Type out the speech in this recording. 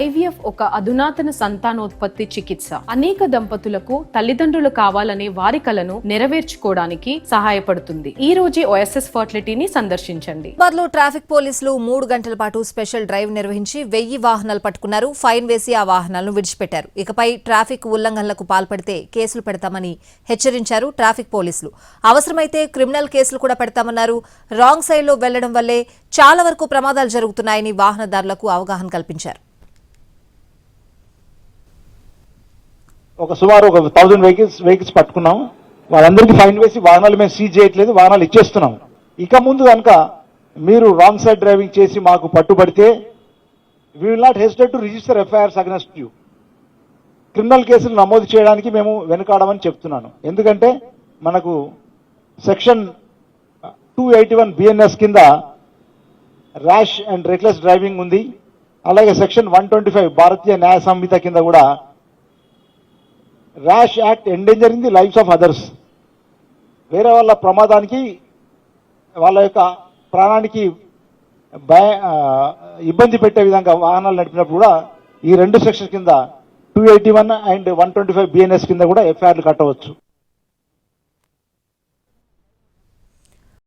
IVF ఒక అధునాతన సంతానోత్పత్తి చికిత్స. అనేక దంపతులకు తల్లిదండ్రులు కావాలనే వారి కలను నెరవేర్చుకోవడానికి సహాయపడుతుంది. ఈ రోజే ఓఎస్ఎస్ ఫర్టిలిటీని సందర్శించండి. లో ట్రాఫిక్ పోలీసులు 3 గంటల పాటు స్పెషల్ డ్రైవ్ నిర్వహించి 1000 వాహనాలు పట్టుకున్నారు. ఫైన్ వేసి ఆ వాహనాలను విడిచిపెట్టారు. ఇకపై ట్రాఫిక్ ఉల్లంఘనలకు పాల్పడితే కేసులు పెడతామని హెచ్చరించారు ట్రాఫిక్ పోలీసులు. అవసరమైతే క్రిమినల్ కేసులు కూడా పెడతామన్నారు. రాంగ్ సైడ్ లో వెళ్లడం వల్లే చాలా వరకు ప్రమాదాలు జరుగుతున్నాయని వాహనదారులకు అవగాహన కల్పించారు. సుమారు 1000 వెహికల్స్ పట్టుకున్నాం. వాళ్ళందరికీ ఫైన్ వేసి వాహనాలు మేము సీజ్ చేయట్లేదు, వాహనాలు ఇచ్చేస్తున్నాం. ఇక ముందు కనుక మీరు రాంగ్ సైడ్ డ్రైవింగ్ చేసి మాకు పట్టుబడితే we will not hesitate to register FIRs against you. Criminal కేసులు నమోదు చేయడానికి మేము వెనుకాడమని చెప్తున్నాను. ఎందుకంటే మనకు సెక్షన్ 281 బిఎన్ఎస్ కింద ర్యాష్ అండ్ రెక్లెస్ డ్రైవింగ్ ఉంది. అలాగే సెక్షన్ 125 భారతీయ న్యాయ సంహిత కింద కూడా rash act endangering the lives of others. వేరే వాళ్ళ ప్రమాదానికి, వాళ్ళ యొక్క ప్రాణానికి ఇబ్బంది పెట్టే విధంగా వాహనాలు నడిపినప్పుడు కూడా ఈ 2 సెక్షన్స్ కింద 281 అండ్ 125 బిఎన్ఎస్ కింద కూడా ఎఫ్ఐఆర్లు కట్టవచ్చు.